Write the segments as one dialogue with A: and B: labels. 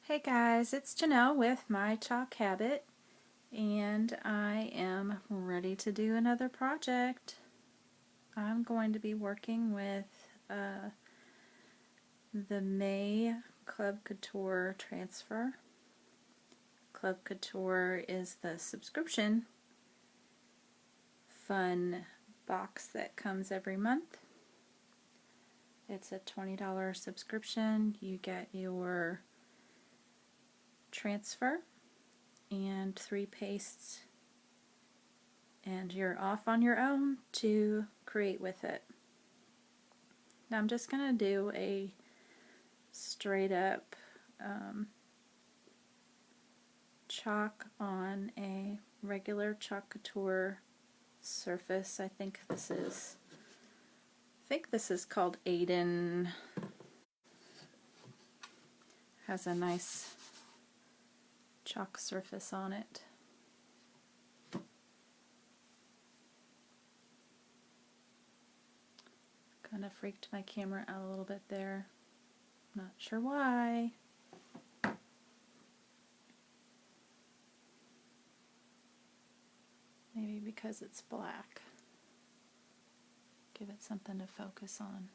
A: Hey guys, it's Janelle with My Chalk Habit, and I am ready to do another project. I'm going to be working with the May Club Couture transfer. Club Couture is the subscription fun box that comes every month. It's a $20 subscription. You get your transfer and 3 pastes, and you're off on your own to create with it. Now I'm just going to do a straight up chalk on a regular Chalk Couture surface. I think this is called Aiden. Has a nice chalk surface on it. Kind of freaked my camera out a little bit there. Not sure why. Maybe because it's black. Give it something to focus on.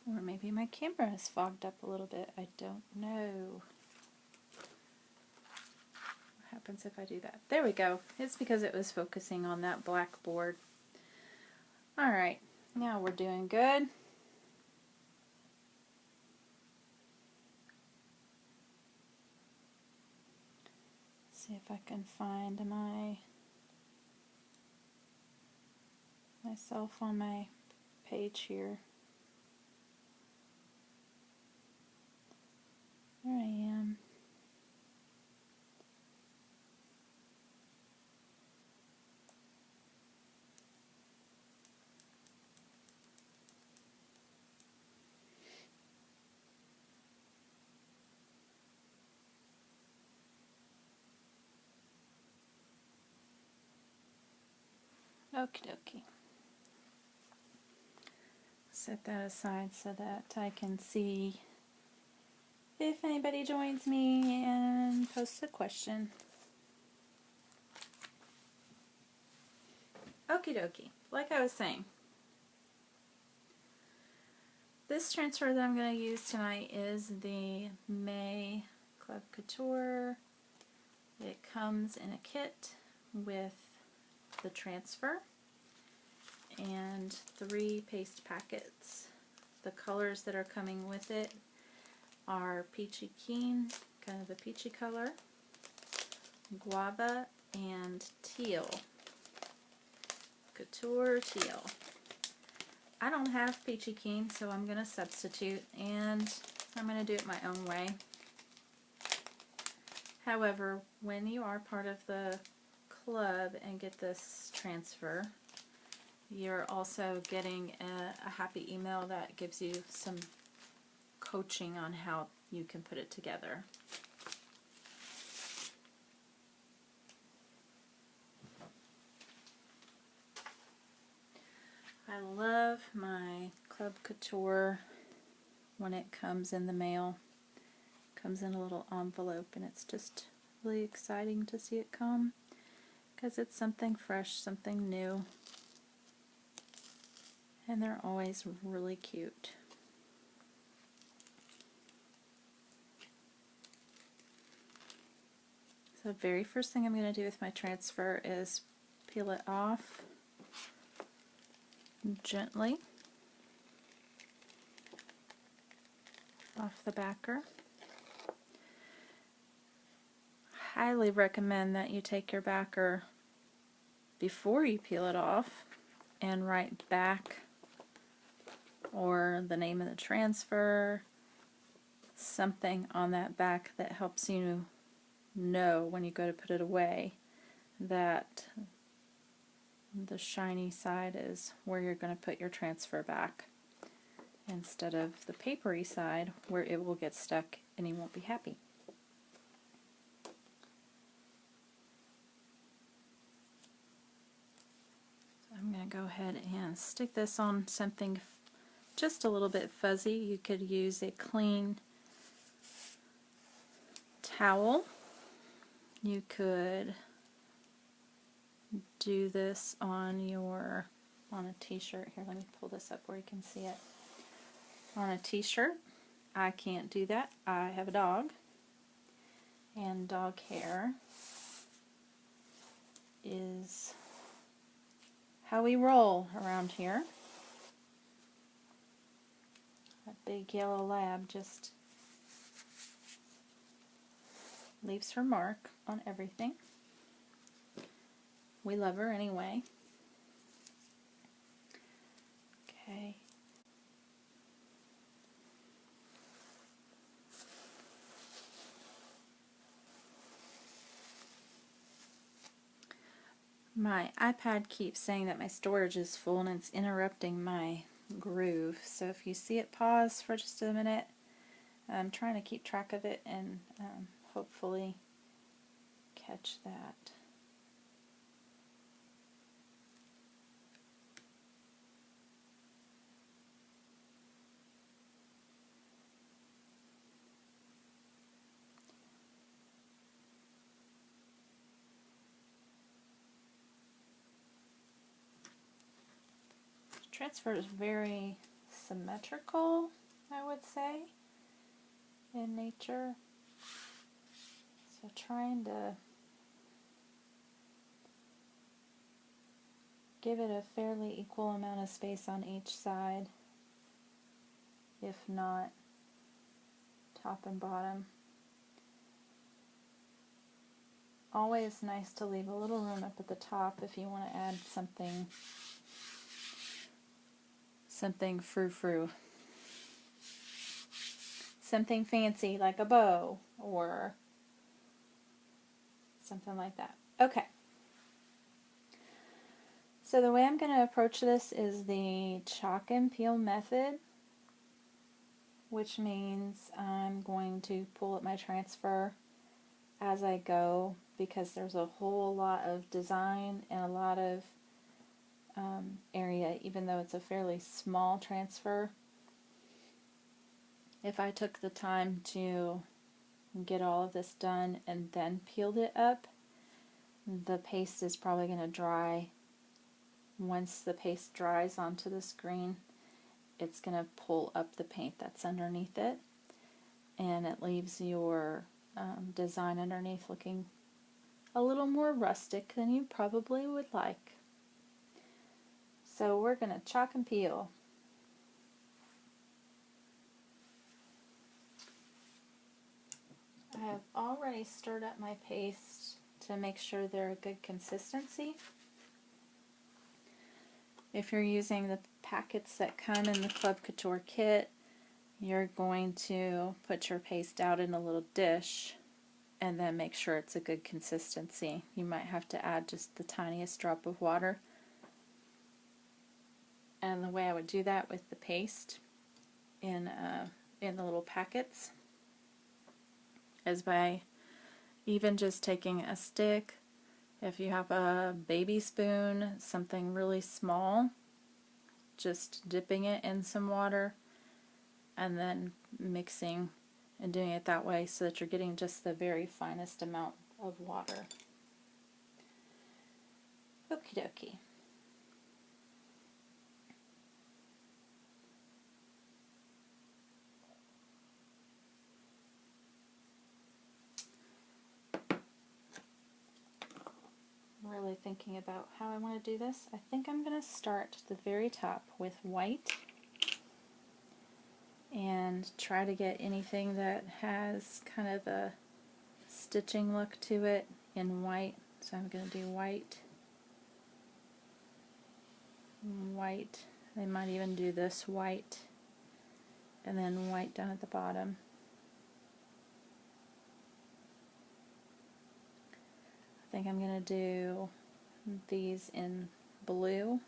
A: Or maybe my camera is fogged up a little bit. I don't know. What happens if I do that? There we go. It's because it was focusing on that black board. Alright, now we're doing good. See if I can find myself on my page here. There I am. Okie dokie. Set that aside so that I can see if anybody joins me and posts a question. Okie dokie. Like I was saying, this transfer that I'm going to use tonight is the May Club Couture. It comes in a kit with the transfer and 3 paste packets. The colors that are coming with it are Peachy Keen, kind of a peachy color, Guava, and Teal. Couture Teal. I don't have Peachy Keen, so I'm going to substitute, and I'm going to do it my own way. However, when you are part of the club and get this transfer, you're also getting a happy email that gives you some coaching on how you can put it together. I love my Club Couture when it comes in the mail. It comes in a little envelope, and it's just really exciting to see it come because it's something fresh, something new. And they're always really cute. So the very first thing I'm going to do with my transfer is peel it off gently off the backer. Highly recommend that you take your backer before you peel it off and write back or the name of the transfer, something on that back that helps you know when you go to put it away that the shiny side is where you're going to put your transfer back, instead of the papery side where it will get stuck and you won't be happy. I'm going to go ahead and stick this on something just a little bit fuzzy. You could use a clean towel. You could do this on a t-shirt. Here, let me pull this up where you can see it. On a t-shirt. I can't do that. I have a dog, and dog hair is how we roll around here. That big yellow lab just leaves her mark on everything. We love her anyway. Okay. My iPad keeps saying that my storage is full and it's interrupting my groove. So if you see it pause for just a minute, I'm trying to keep track of it and hopefully catch that. Transfer is very symmetrical, I would say, in nature. So trying to give it a fairly equal amount of space on each side, if not top and bottom. Always nice to leave a little room up at the top if you want to add something frou-frou. Something fancy like a bow or something like that. Okay. So the way I'm going to approach this is the chalk and peel method, which means I'm going to pull up my transfer as I go, because there's a whole lot of design and a lot of area, even though it's a fairly small transfer. If I took the time to get all of this done and then peeled it up, the paste is probably going to dry. Once the paste dries onto the screen, it's going to pull up the paint that's underneath it, and it leaves your design underneath looking a little more rustic than you probably would like. So we're going to chalk and peel. I have already stirred up my paste to make sure they're a good consistency. If you're using the packets that come in the Club Couture kit, you're going to put your paste out in a little dish and then make sure it's a good consistency. You might have to add just the tiniest drop of water. And the way I would do that with the paste in the little packets is by even just taking a stick. If you have a baby spoon, something really small, just dipping it in some water and then mixing and doing it that way so that you're getting just the very finest amount of water. Okie dokie. Really thinking about how I want to do this. I think I'm going to start at the very top with white and try to get anything that has kind of a stitching look to it in white. So I'm going to do white, white. They might even do this white and then white down at the bottom. I think I'm going to do these in blue,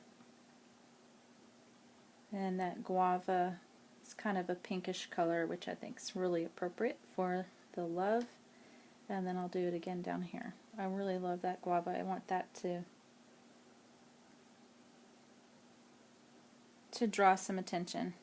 A: and that guava is kind of a pinkish color, which I think is really appropriate for the love. And then I'll do it again down here. I really love that guava. I want that to draw some attention.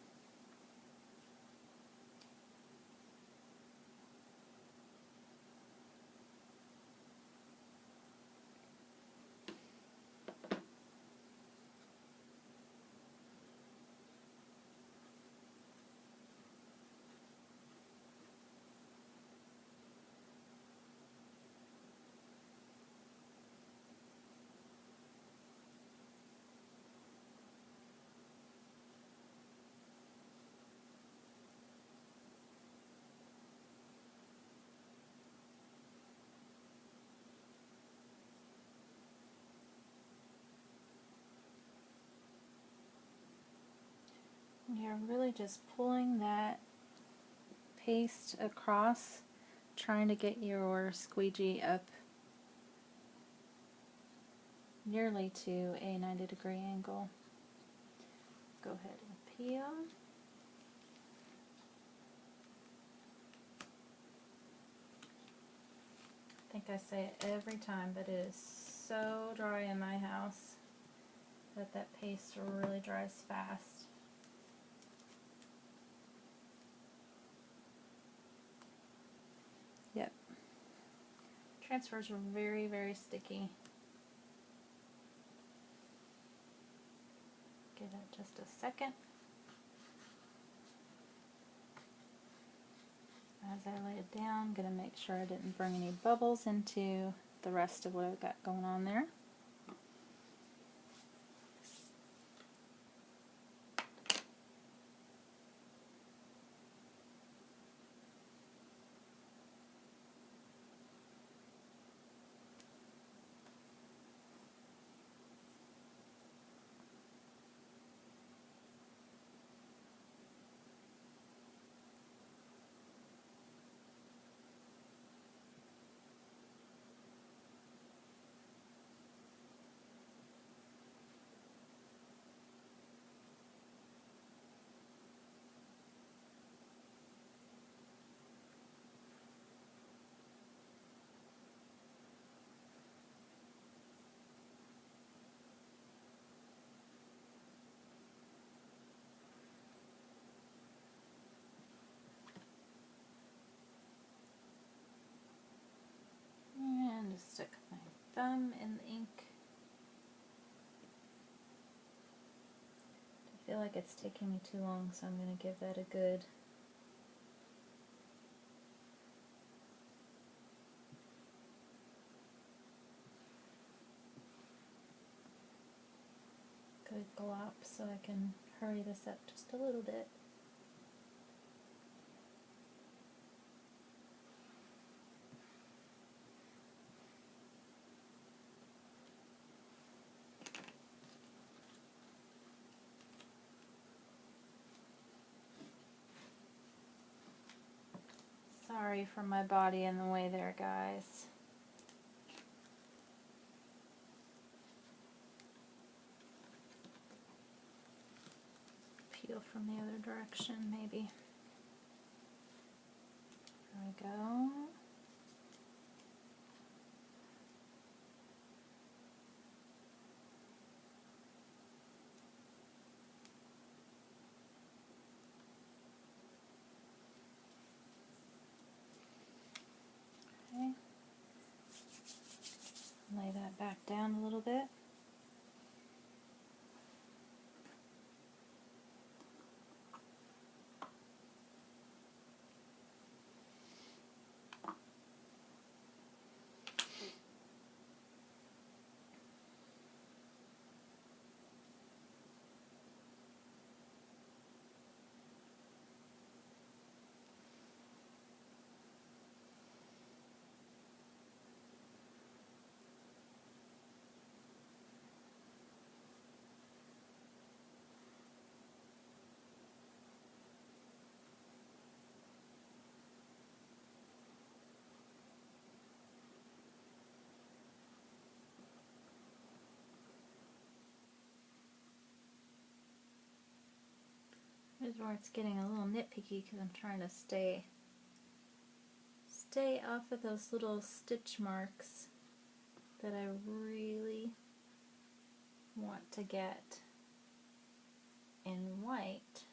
A: You're really just pulling that paste across, trying to get your squeegee up nearly to a 90-degree angle. Go ahead and peel. I think I say it every time, but it is so dry in my house that paste really dries fast. Yep. Transfers are very, very sticky. Give it just a second. As I lay it down, I'm going to make sure I didn't bring any bubbles into the rest of what I've got going on there. And just stick my thumb in the ink. I feel like it's taking me too long, so I'm going to give that a good glop so I can hurry this up just a little bit. Sorry for my body in the way there, guys. Peel from the other direction, maybe. There we go. Okay. Lay that back down a little bit. Here's where it's getting a little nitpicky because I'm trying to stay off of those little stitch marks that I really want to get in white.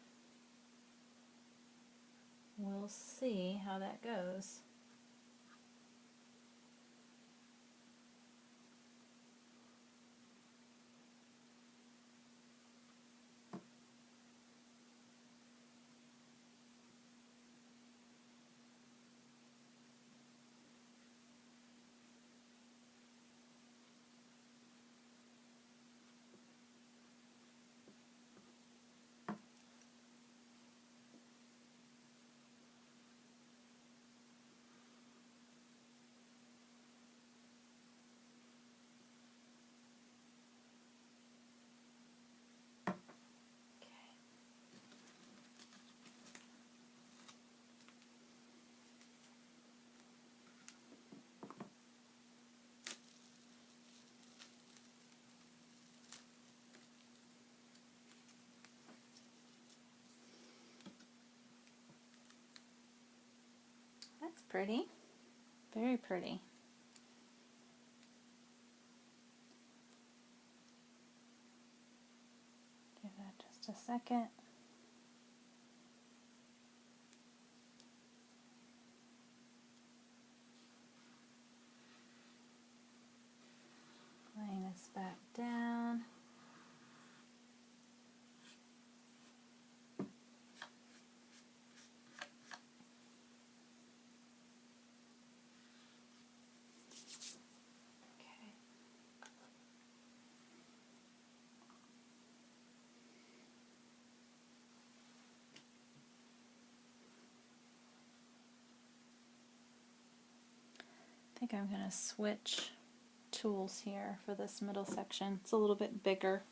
A: We'll see how that goes. That's pretty. Very pretty. Give that just a second. Laying this back down. I think I'm going to switch tools here for this middle section. It's a little bit bigger.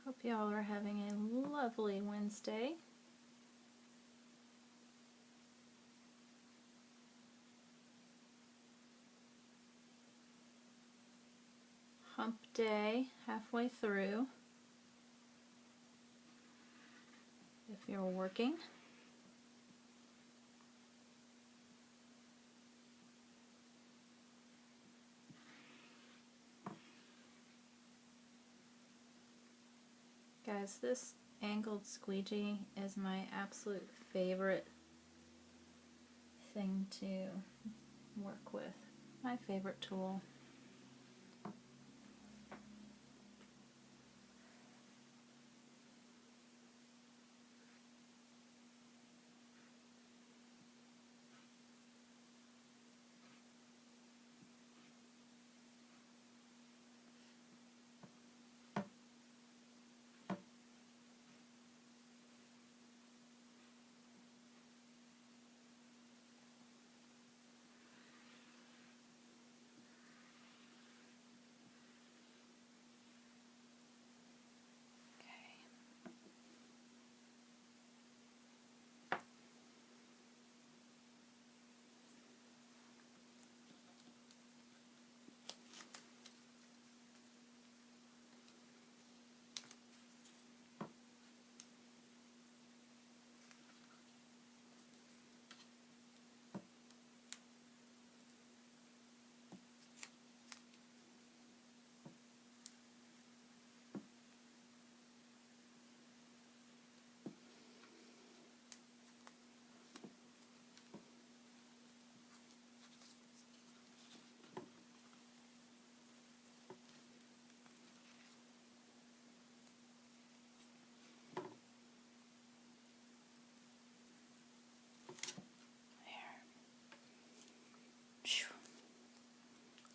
A: Hope y'all are having a lovely Wednesday. Hump day, halfway through. If you're working. Guys, this angled squeegee is my absolute favorite thing to work with. My favorite tool.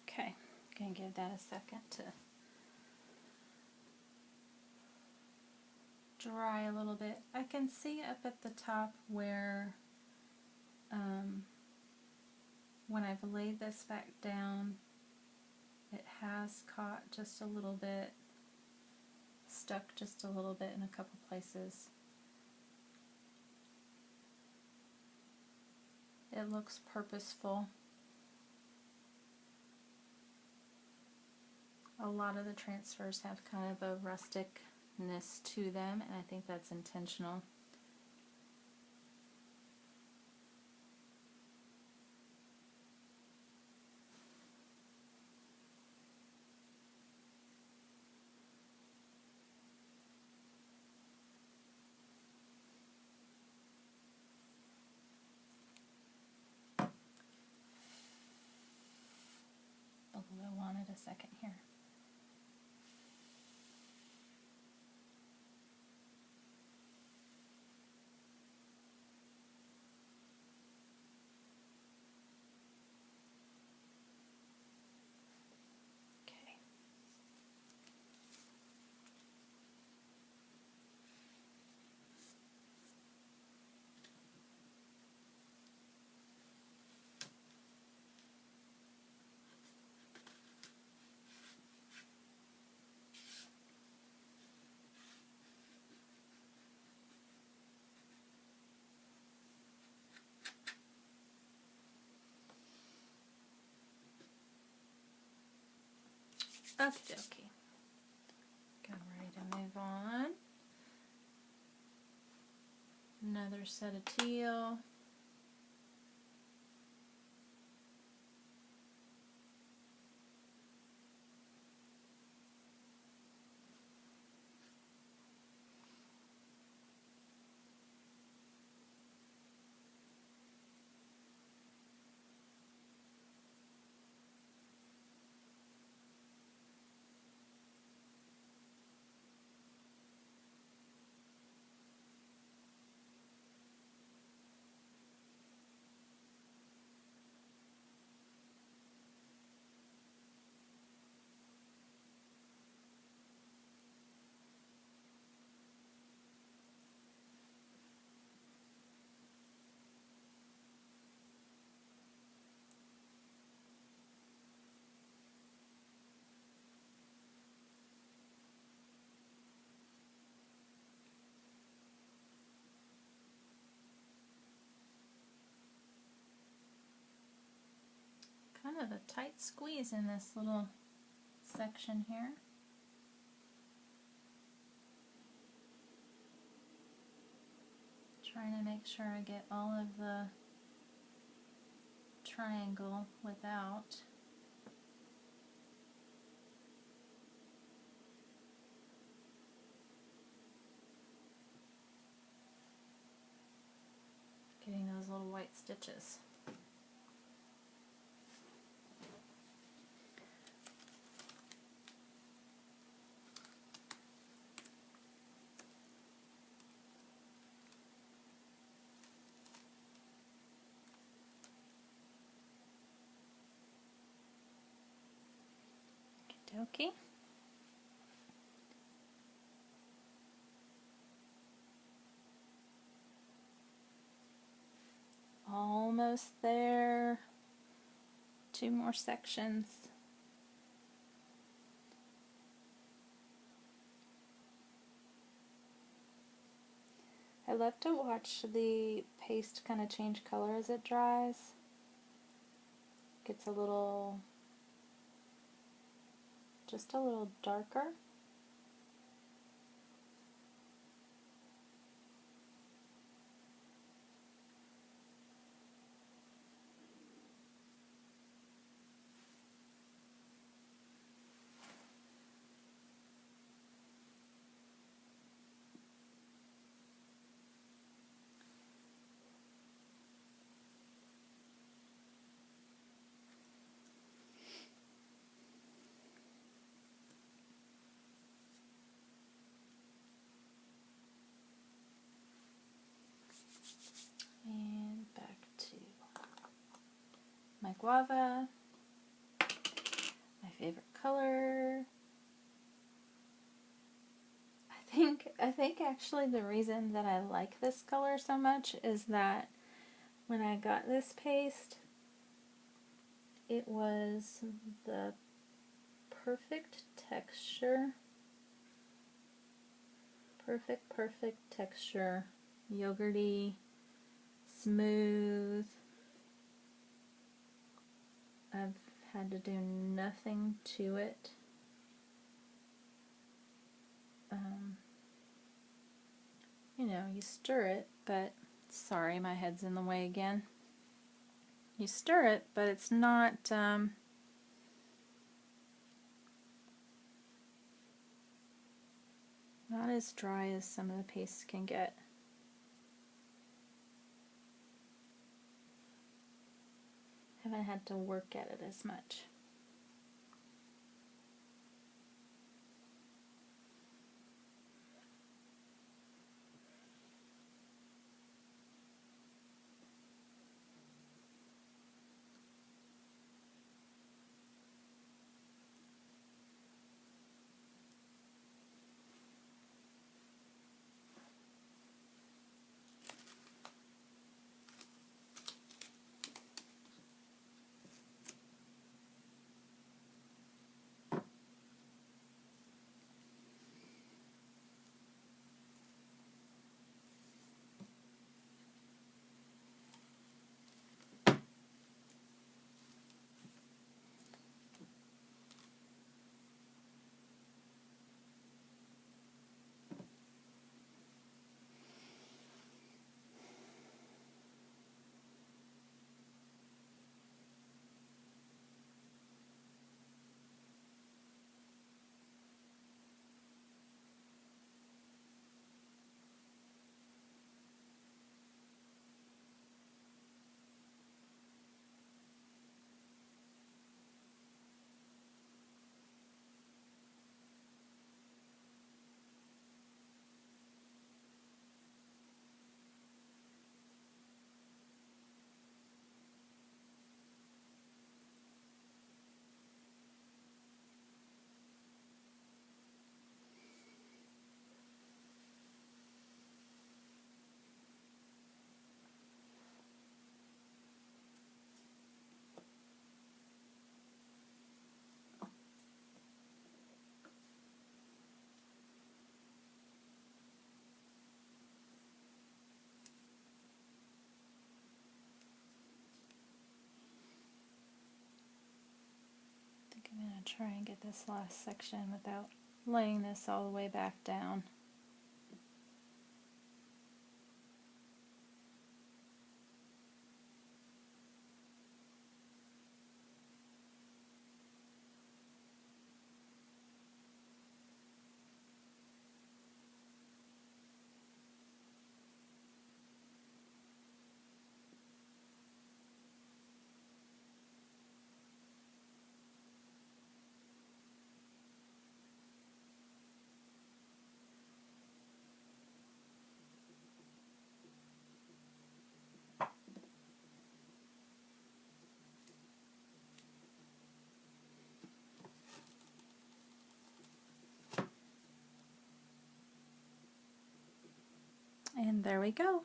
A: Okay, gonna give that a second to dry a little bit. I can see up at the top where when I've laid this back down, it has caught just a little bit, stuck just a little bit in a couple places. It looks purposeful. A lot of the transfers have kind of a rusticness to them, and I think that's intentional. The glue wanted a second here. Okay. Okie dokie. Got ready to move on. Another set of teal. Kind of a tight squeeze in this little section here. Trying to make sure I get all of the triangle without getting those little white stitches. Okay. Almost there. 2 more sections. I love to watch the paste kind of change color as it dries. Gets a little, just a little darker. And back to my guava, my favorite color. I think actually the reason that I like this color so much is that when I got this paste, it was the perfect texture, perfect texture, yogurty, smooth. I've had to do nothing to it. You know, you stir it, but sorry, my head's in the way again. You stir it, but it's not not as dry as some of the pastes can get. Haven't had to work at it as much. I think I'm going to try and get this last section without laying this all the way back down. And there we go.